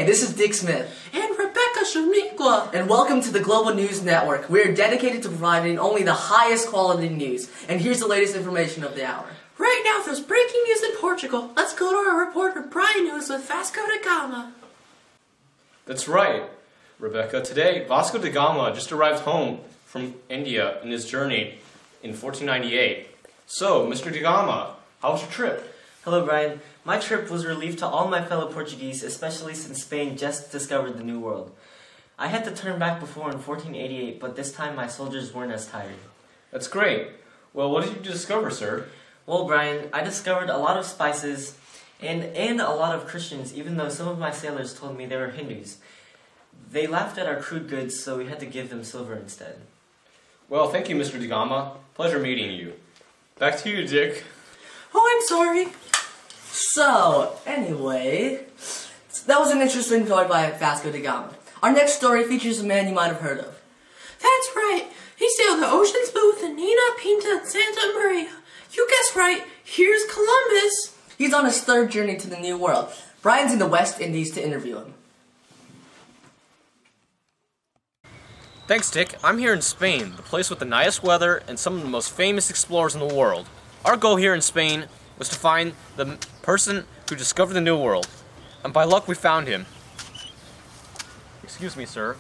Hey, this is Dick Smith. And Rebecca Shaniqua. And welcome to the Global News Network. We are dedicated to providing only the highest quality news. And here's the latest information of the hour. Right now, there's breaking news in Portugal. Let's go to our reporter Brian News with Vasco da Gama. That's right, Rebecca. Today, Vasco da Gama just arrived home from India in his journey in 1498. So, Mr. da Gama, how was your trip? Hello, Brian. My trip was a relief to all my fellow Portuguese, especially since Spain just discovered the New World. I had to turn back before in 1488, but this time my soldiers weren't as tired. That's great. Well, what did you discover, sir? Well, Brian, I discovered a lot of spices and a lot of Christians, even though some of my sailors told me they were Hindus. They laughed at our crude goods, so we had to give them silver instead. Well, thank you, Mr. da Gama. Pleasure meeting you. Back to you, Dick. Oh, I'm sorry. So, anyway, that was an interesting story by Vasco da Gama. Our next story features a man you might have heard of. That's right. He sailed the oceans both in Nina, Pinta, and Santa Maria. You guessed right. Here's Columbus. He's on his third journey to the New World. Brian's in the West Indies to interview him. Thanks, Dick. I'm here in Spain, the place with the nicest weather and some of the most famous explorers in the world. Our goal here in Spain was to find the person who discovered the New World. And by luck, we found him. Excuse me, sir.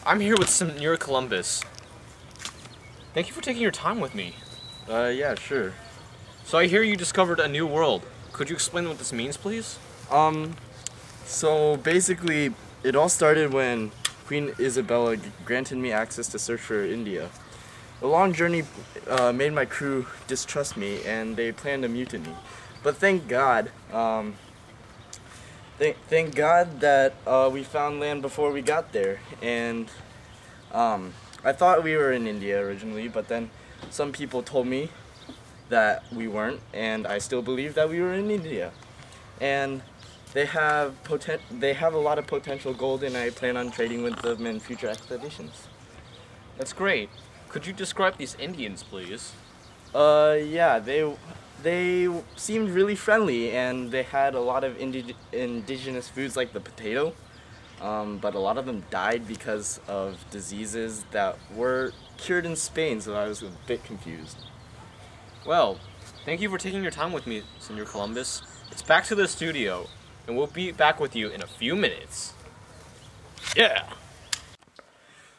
I'm here with Senor Columbus. Thank you for taking your time with me. Yeah, sure. So I hear you discovered a new world. Could you explain what this means, please? So basically, it all started when Queen Isabella granted me access to search for India. The long journey made my crew distrust me, and they planned a mutiny. But thank God, thank God that we found land before we got there. And I thought we were in India originally, but then some people told me that we weren't, and I still believe that we were in India. And they have a lot of potential gold, and I plan on trading with them in future expeditions. That's great. Could you describe these Indians, please? Yeah, they seemed really friendly, and they had a lot of indigenous foods like the potato, but a lot of them died because of diseases that were cured in Spain, so I was a bit confused. Well, thank you for taking your time with me, Senor Columbus. It's back to the studio, and we'll be back with you in a few minutes. Yeah!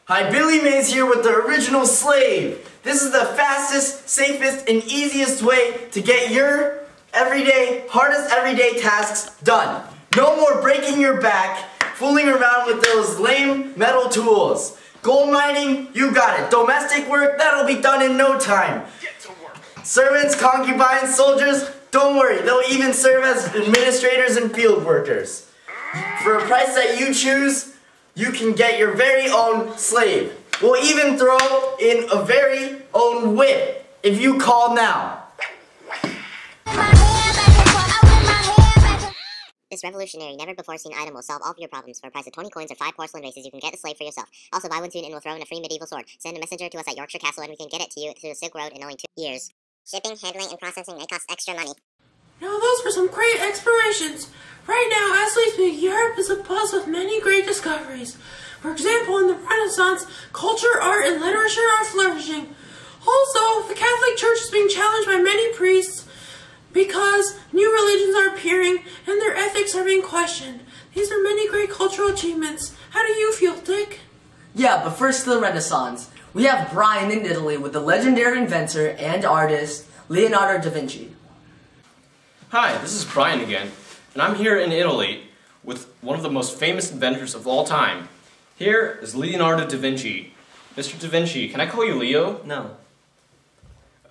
Hi, Billy Mays here with the original Slave. This is the fastest, safest, and easiest way to get your hardest everyday tasks done. No more breaking your back, fooling around with those lame metal tools. Gold mining, you got it. Domestic work, that'll be done in no time. Get to work. Servants, concubines, soldiers, don't worry. They'll even serve as administrators and field workers. For a price that you choose, you can get your very own slave. We'll even throw in a very own whip if you call now. This revolutionary, never-before-seen item will solve all of your problems. For a price of 20 coins or 5 porcelain vases, you can get the slave for yourself. Also, buy one soon and we'll throw in a free medieval sword. Send a messenger to us at Yorkshire Castle and we can get it to you through the Silk Road in only 2 years. Shipping, handling, and processing may cost extra money. Now those were some great explorations. Right now, as we speak, Europe is abuzz with many great discoveries. For example, in the Renaissance, culture, art, and literature are flourishing. Also, the Catholic Church is being challenged by many priests because new religions are appearing and their ethics are being questioned. These are many great cultural achievements. How do you feel, Dick? Yeah, but first to the Renaissance. We have Brian in Italy with the legendary inventor and artist Leonardo da Vinci. Hi, this is Brian again, and I'm here in Italy with one of the most famous inventors of all time. Here is Leonardo da Vinci. Mr. da Vinci, can I call you Leo? No.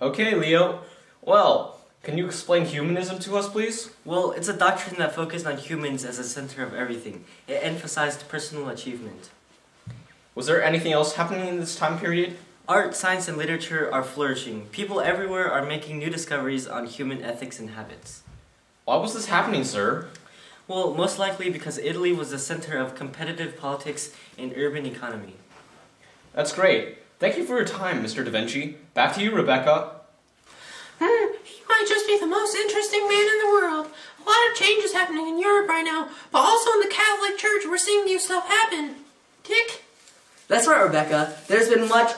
Okay, Leo. Well, can you explain humanism to us, please? Well, it's a doctrine that focused on humans as the center of everything. It emphasized personal achievement. Was there anything else happening in this time period? Art, science, and literature are flourishing. People everywhere are making new discoveries on human ethics and habits. Why was this happening, sir? Well, most likely because Italy was the center of competitive politics and urban economy. That's great. Thank you for your time, Mr. da Vinci. Back to you, Rebecca. He might just be the most interesting man in the world. lot of changes happening in Europe right now, but also in the Catholic Church, we're seeing new stuff happen. Dick? That's right, Rebecca. There's been much...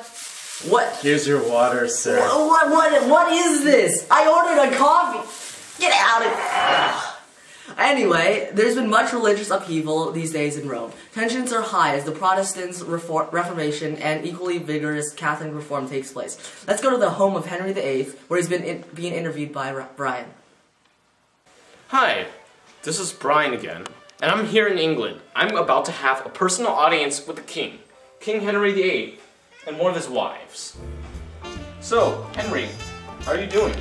What? Here's your water, sir. What is this? I ordered a coffee. Get out of... Anyway, there's been much religious upheaval these days in Rome. Tensions are high as the Protestants' Reformation and equally vigorous Catholic reform takes place. Let's go to the home of Henry VIII, where he's been being interviewed by Brian. Hi, this is Brian again, and I'm here in England. I'm about to have a personal audience with the King, King Henry VIII, and one of his wives. So, Henry, how are you doing?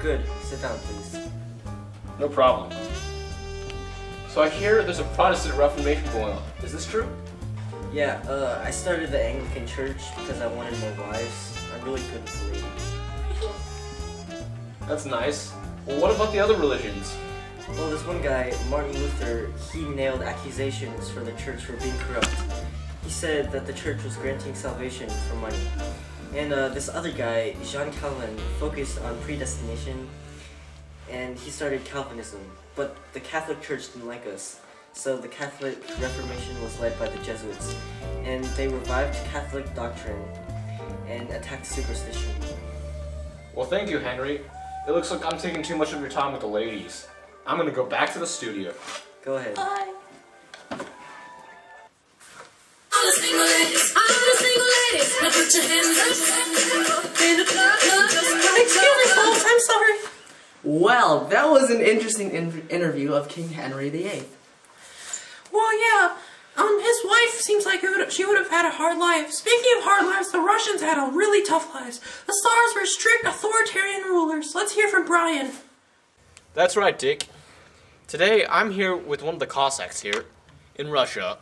Good. Sit down, please. No problem. So I hear there's a Protestant Reformation going on. Is this true? Yeah, I started the Anglican Church because I wanted more wives. I'm really good with the lady. That's nice. Well, what about the other religions? Well, this one guy, Martin Luther, he nailed accusations for the church for being corrupt. He said that the church was granting salvation for money. And this other guy, Jean Calvin, focused on predestination, and he started Calvinism. But the Catholic Church didn't like us, so the Catholic Reformation was led by the Jesuits, and they revived Catholic doctrine and attacked superstition. Well, thank you, Henry. It looks like I'm taking too much of your time with the ladies. I'm gonna go back to the studio. Go ahead. Bye. I'm a single lady. Now put your hands up in the club. Excuse me, folks, I'm sorry. Well, that was an interesting interview of King Henry VIII. Well, yeah, his wife seems like she would have had a hard life. Speaking of hard lives, the Russians had a really tough lives. The Tsars were strict authoritarian rulers. Let's hear from Brian. That's right, Dick. Today, I'm here with one of the Cossacks here in Russia,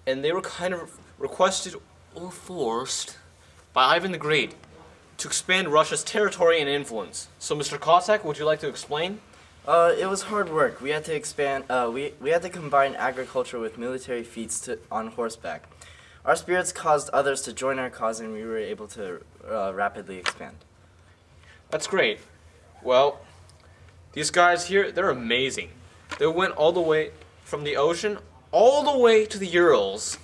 and they were kind of requested or forced by Ivan the Great to expand Russia's territory and influence. So, Mr. Cossack, would you like to explain? It was hard work. We had to expand. We had to combine agriculture with military feats on horseback. Our spirits caused others to join our cause, and we were able to rapidly expand. That's great. Well, these guys here, they're amazing. They went all the way from the ocean all the way to the Urals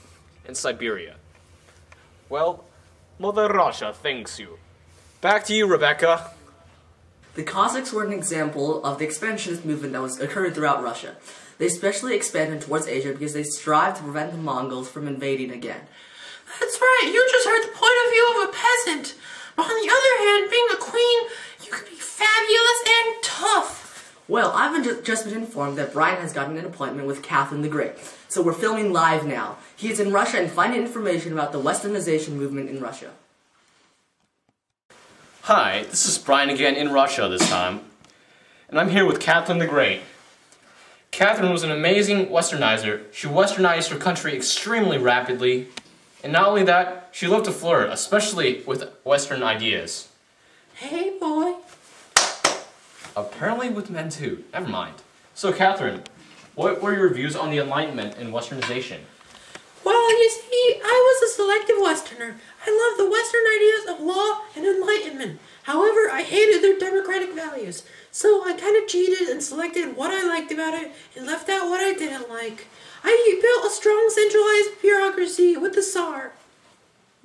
in Siberia. Well, Mother Russia thanks you. Back to you, Rebecca. The Cossacks were an example of the expansionist movement that was occurring throughout Russia. They especially expanded towards Asia because they strived to prevent the Mongols from invading again. That's right, you just heard the point of view of a peasant. But on the other hand, being a queen, you could be fabulous and tough. Well, I've just been informed that Brian has gotten an appointment with Catherine the Great. So we're filming live now. He is in Russia and finding information about the Westernization movement in Russia. Hi, this is Brian again in Russia this time, and I'm here with Catherine the Great. Catherine was an amazing westernizer. She westernized her country extremely rapidly, and not only that, she loved to flirt, especially with Western ideas. Hey, boy. Apparently with men too. Never mind. So, Catherine, what were your views on the Enlightenment and Westernization? Well, you see, I was a selective Westerner. I loved the Western ideas of law and enlightenment. However, I hated their democratic values. So I kind of cheated and selected what I liked about it and left out what I didn't like. I built a strong centralized bureaucracy with the Tsar.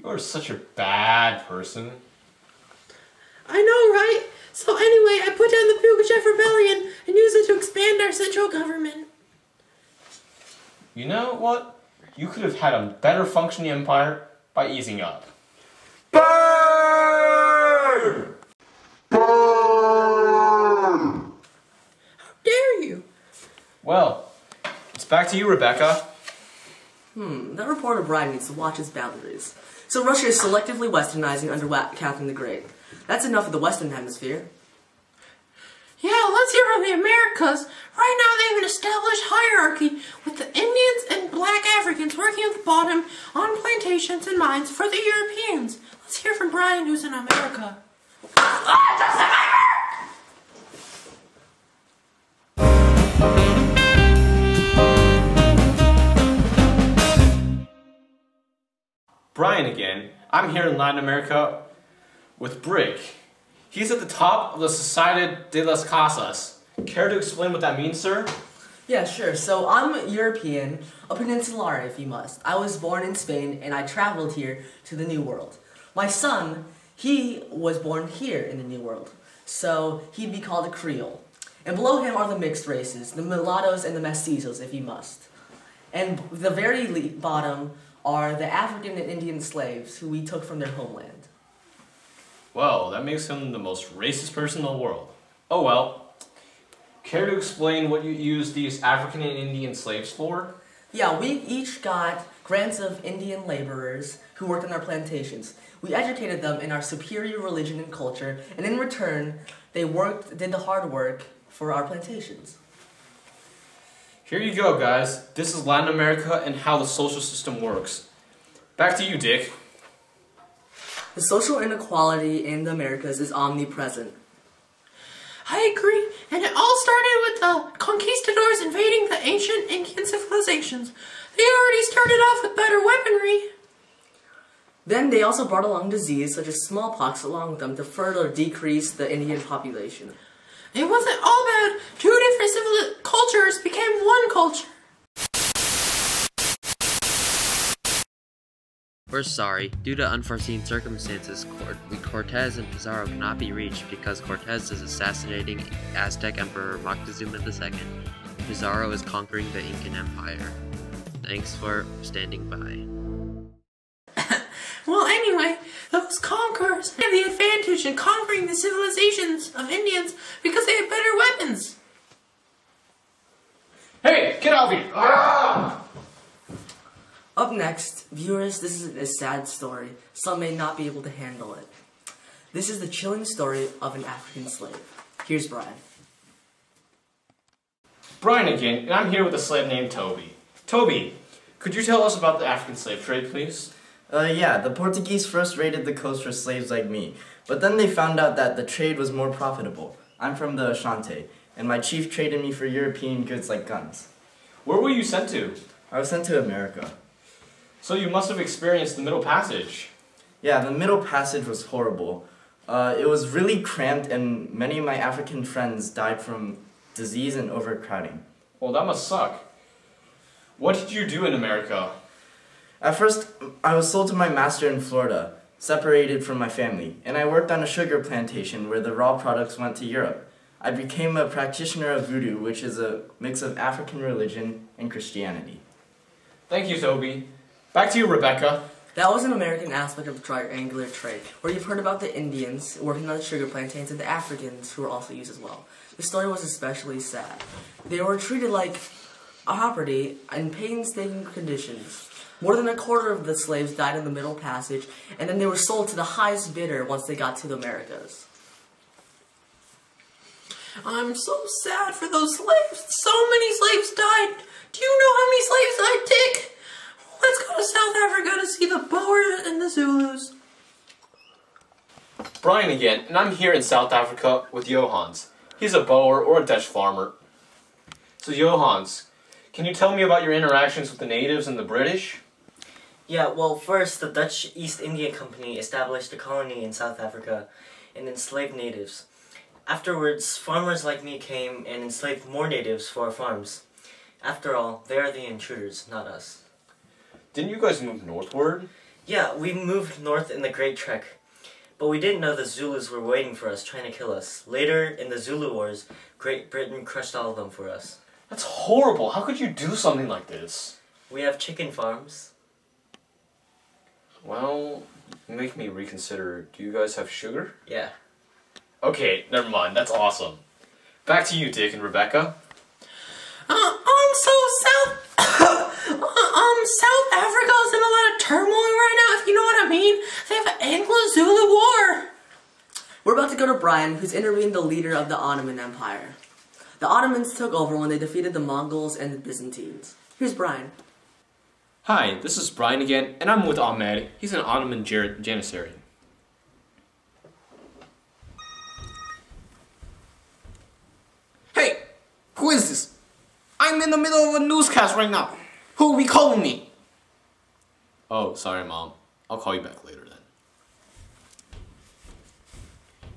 You're such a bad person. I know, right? So anyway, I put down the Pugachev Rebellion and used it to expand our central government. You know what? You could have had a better functioning empire by easing up. Burn! How dare you? Well, it's back to you, Rebecca. That reporter Brian needs to watch his boundaries. So Russia is selectively westernizing under Catherine the Great. That's enough of the Western Hemisphere. Yeah, let's hear from the Americas. Right now they have an established hierarchy with the Indians and black Africans working at the bottom on plantations and mines for the Europeans. Let's hear from Brian, who's in America. Brian again. I'm here in Latin America with Brick. He's at the top of the Sociedad de las Casas. Care to explain what that means, sir? Yeah, sure. So I'm European, a peninsular if you must. I was born in Spain and I traveled here to the New World. My son, he was born here in the New World, so he'd be called a Creole. And below him are the mixed races, the mulattoes and the mestizos if you must. And the very bottom are the African and Indian slaves who we took from their homeland. Well, that makes him the most racist person in the world. Oh well. Care to explain what you used these African and Indian slaves for? Yeah, we each got grants of Indian laborers who worked on our plantations. We educated them in our superior religion and culture, and in return, they did the hard work for our plantations. Here you go, guys. This is Latin America and how the social system works. Back to you, Dick. The social inequality in the Americas is omnipresent. I agree, and it all started with the conquistadors invading the ancient Incan civilizations. They already started off with better weaponry. Then they also brought along disease such as smallpox along with them to further decrease the Indian population. It wasn't all bad. Two different cultures became one culture. We're sorry. Due to unforeseen circumstances, Cortez and Pizarro cannot be reached because Cortez is assassinating Aztec Emperor Moctezuma II. Pizarro is conquering the Incan Empire. Thanks for standing by. Well, anyway, those conquerors had the advantage in conquering the civilizations of Indians because they had better weapons. Hey, get out of here! Ah! Up next, viewers, this is a sad story. Some may not be able to handle it. This is the chilling story of an African slave. Here's Brian. Brian again, and I'm here with a slave named Toby. Toby, could you tell us about the African slave trade, please? Yeah, the Portuguese first raided the coast for slaves like me, but then they found out that the trade was more profitable. I'm from the Ashanti, and my chief traded me for European goods like guns. Where were you sent to? I was sent to America. So you must have experienced the Middle Passage. Yeah, the Middle Passage was horrible. It was really cramped, and many of my African friends died from disease and overcrowding. Well, that must suck. What did you do in America? At first, I was sold to my master in Florida, separated from my family, and I worked on a sugar plantation where the raw products went to Europe. I became a practitioner of voodoo, which is a mix of African religion and Christianity. Thank you, Toby. Back to you, Rebecca. That was an American aspect of triangular trade, where you've heard about the Indians working on the sugar plantains and the Africans who were also used as well. The story was especially sad. They were treated like property in painstaking conditions. More than a quarter of the slaves died in the Middle Passage, and then they were sold to the highest bidder once they got to the Americas. I'm so sad for those slaves. So many slaves died. Do you know how many slaves died, Dick? Let's go to South Africa to see the Boers and the Zulus. Brian again, and I'm here in South Africa with Johans. He's a Boer or a Dutch farmer. So Johans, can you tell me about your interactions with the natives and the British? Yeah, well, first, the Dutch East India Company established a colony in South Africa and enslaved natives. Afterwards, farmers like me came and enslaved more natives for our farms. After all, they are the intruders, not us. Didn't you guys move northward? Yeah, we moved north in the Great Trek. But we didn't know the Zulus were waiting for us, trying to kill us. Later, in the Zulu Wars, Great Britain crushed all of them for us. That's horrible. How could you do something like this? We have chicken farms. Well, make me reconsider. Do you guys have sugar? Yeah. Okay, never mind. That's awesome. Back to you, Dick and Rebecca. South Africa's in a lot of turmoil right now, if you know what I mean. They have an Anglo-Zulu war. We're about to go to Brian, who's interviewing the leader of the Ottoman Empire. The Ottomans took over when they defeated the Mongols and the Byzantines. Here's Brian. Hi, this is Brian again, and I'm with Ahmed. He's an Ottoman Janissary. Hey, who is this? I'm in the middle of a newscast right now. Who will be calling me? Oh, sorry, Mom. I'll call you back later then.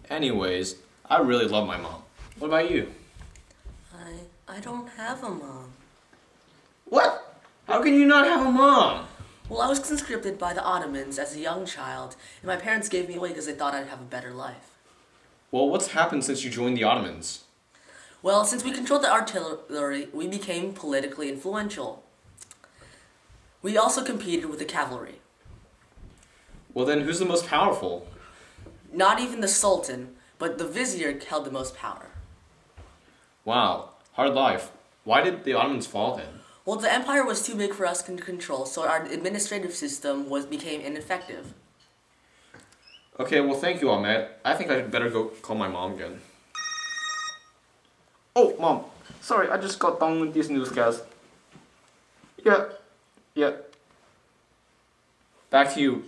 Anyways, I really love my mom. What about you? I don't have a mom. What? How can you not have a mom? Well, I was conscripted by the Ottomans as a young child, and my parents gave me away because they thought I'd have a better life. Well, what's happened since you joined the Ottomans? Well, since we controlled the artillery, we became politically influential. We also competed with the cavalry. Well then, who's the most powerful? Not even the Sultan, but the Vizier held the most power. Wow, hard life. Why did the Ottomans fall then? Well, the empire was too big for us to control, so our administrative system became ineffective. Okay, well thank you, Ahmed. I think I'd better go call my mom again. Oh, Mom. Sorry, I just got done with this newscast. Yeah. Back to you,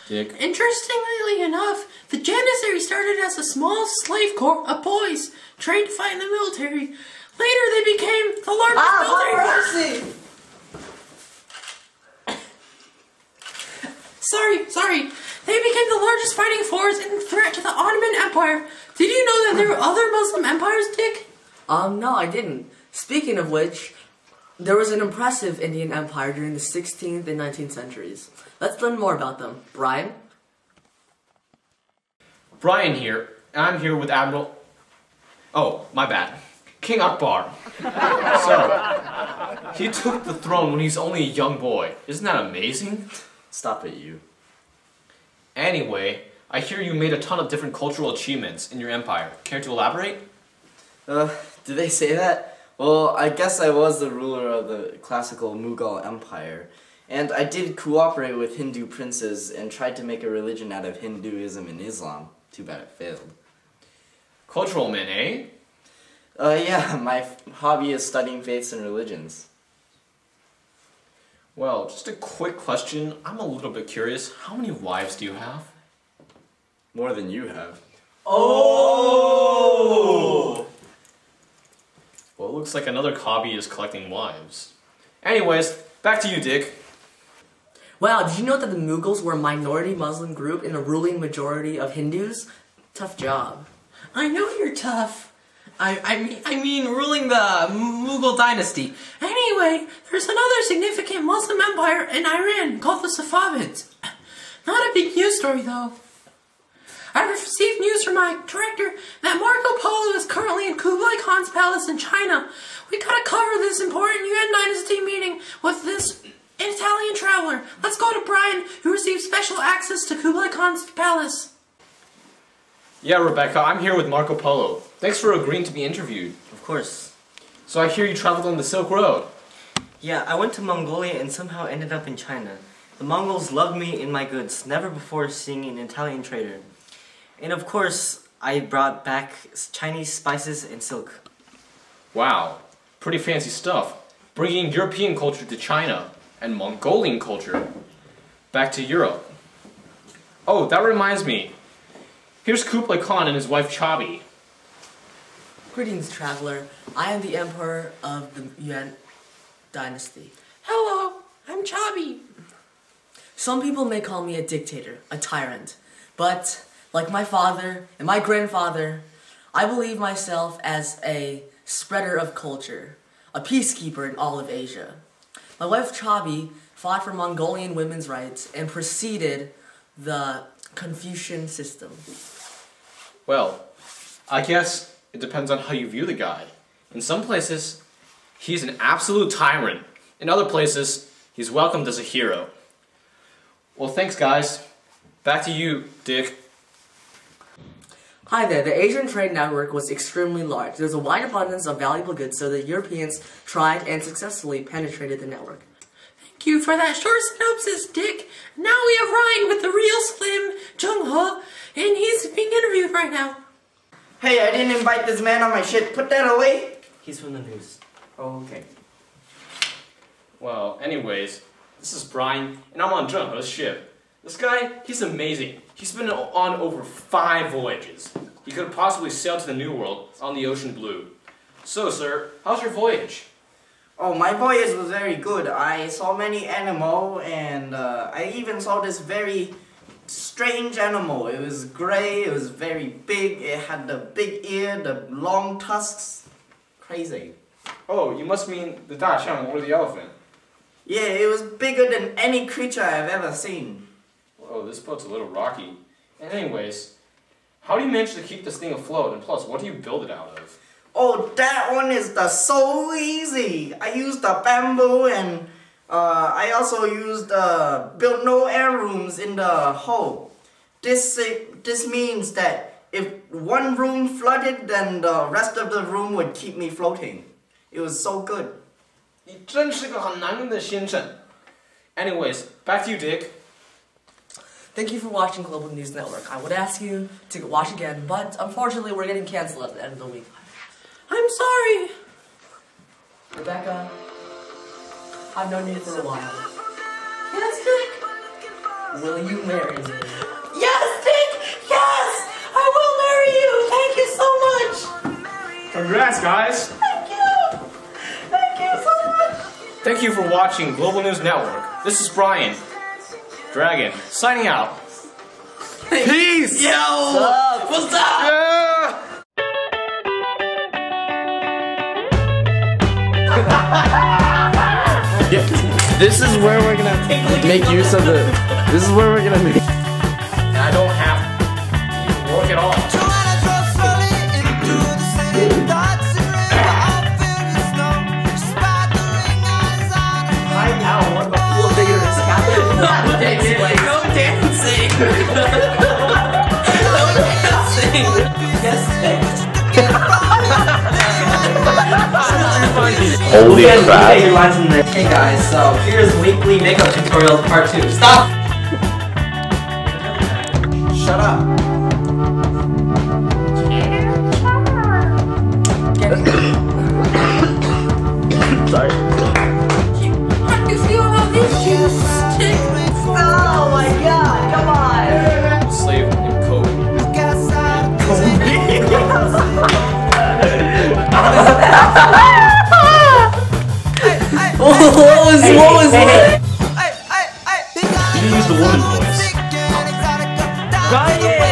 Dick. Interestingly enough, the Janissary started as a small slave corps of boys trained to fight in the military. Later, they became the largest military force. Sorry. They became the largest fighting force and threat to the Ottoman Empire. Did you know that there were other Muslim empires, Dick? No, I didn't. Speaking of which, there was an impressive Indian empire during the 16th and 19th centuries. Let's learn more about them. Brian? Brian here, and I'm here with Admiral... Oh, my bad. King Akbar. So, he took the throne when he's only a young boy. Isn't that amazing? Stop it, you. Anyway, I hear you made a ton of different cultural achievements in your empire. Care to elaborate? Did they say that? Well, I guess I was the ruler of the classical Mughal Empire, and I did cooperate with Hindu princes and tried to make a religion out of Hinduism and Islam. Too bad it failed. Cultural men, eh? Yeah, my hobby is studying faiths and religions. Well, just a quick question. I'm a little bit curious. How many wives do you have? More than you have. Oh! Well, it looks like another hobby is collecting wives. Anyways, back to you, Dick. Wow, did you know that the Mughals were a minority Muslim group and a ruling majority of Hindus? Tough job. I know you're tough. I mean, ruling the Mughal dynasty. Anyway, there's another significant Muslim empire in Iran called the Safavids. Not a big news story, though. I received news from my director that Marco Polo is currently in Kublai Khan's palace in China. We gotta cover this important Yuan dynasty meeting with this Italian traveler. Let's go to Brian, who received special access to Kublai Khan's palace. Yeah, Rebecca, I'm here with Marco Polo. Thanks for agreeing to be interviewed. Of course. So I hear you traveled on the Silk Road. Yeah, I went to Mongolia and somehow ended up in China. The Mongols loved me and my goods, never before seeing an Italian trader. And of course, I brought back Chinese spices and silk. Wow, pretty fancy stuff. Bringing European culture to China and Mongolian culture back to Europe. Oh, that reminds me. Here's Kublai Khan and his wife Chabi. Greetings, traveler. I am the emperor of the Yuan dynasty. Hello, I'm Chabi. Some people may call me a dictator, a tyrant, but like my father and my grandfather, I believe myself as a spreader of culture, a peacekeeper in all of Asia. My wife Chabi fought for Mongolian women's rights and preceded the Confucian system. Well, I guess it depends on how you view the guy. In some places, he's an absolute tyrant. In other places, he's welcomed as a hero. Well, thanks, guys. Back to you, Dick. Hi there, the Asian trade network was extremely large. There was a wide abundance of valuable goods, so the Europeans tried and successfully penetrated the network. Thank you for that short synopsis, Dick. Now we have Ryan with the real Slim Jung-ho, and he's being interviewed right now. Hey, I didn't invite this man on my shit. Put that away. He's from the news. Oh, okay. Well, anyways, this is Brian, and I'm on Jung-ho's ship. This guy, he's amazing. He's been on over 5 voyages. He could have possibly sailed to the New World on the ocean blue. So, sir, how's your voyage? Oh, my voyage was very good. I saw many animals, and I even saw this very strange animal. It was gray, it was very big, it had the big ear, the long tusks. Crazy. Oh, you must mean the 大象 or the elephant. Yeah, it was bigger than any creature I've ever seen. Whoa, this boat's a little rocky. And anyways, how do you manage to keep this thing afloat? And plus, what do you build it out of? Oh, that one is so easy. I used the bamboo and I also used built no air rooms in the hull. This means that if one room flooded, then the rest of the room would keep me floating. It was so good. 你真是个很难的先生. Anyways, back to you, Dick. Thank you for watching Global News Network. I would ask you to watch again, but unfortunately we're getting canceled at the end of the week. I'm sorry. Rebecca, I've known you for a while. Yes, Dick. Will you marry me? Yes, Dick. Yes, I will marry you. Thank you so much. Congrats, guys. Thank you. Thank you so much. Thank you for watching Global News Network. This is Brian, Dragon, signing out. Peace! Yo! What's up? Yeah, this is where we're gonna make use of the. This is where we're gonna make. And I don't have to work at all. No dancing. No dancing. Yes, Holy crap! Hey guys, so here's weekly makeup tutorials part 2. Stop! Shut up. Sorry. How do you feel about these shoes? Oh my god, come on! Slave and code. What was it? You use the woman voice. Ryan!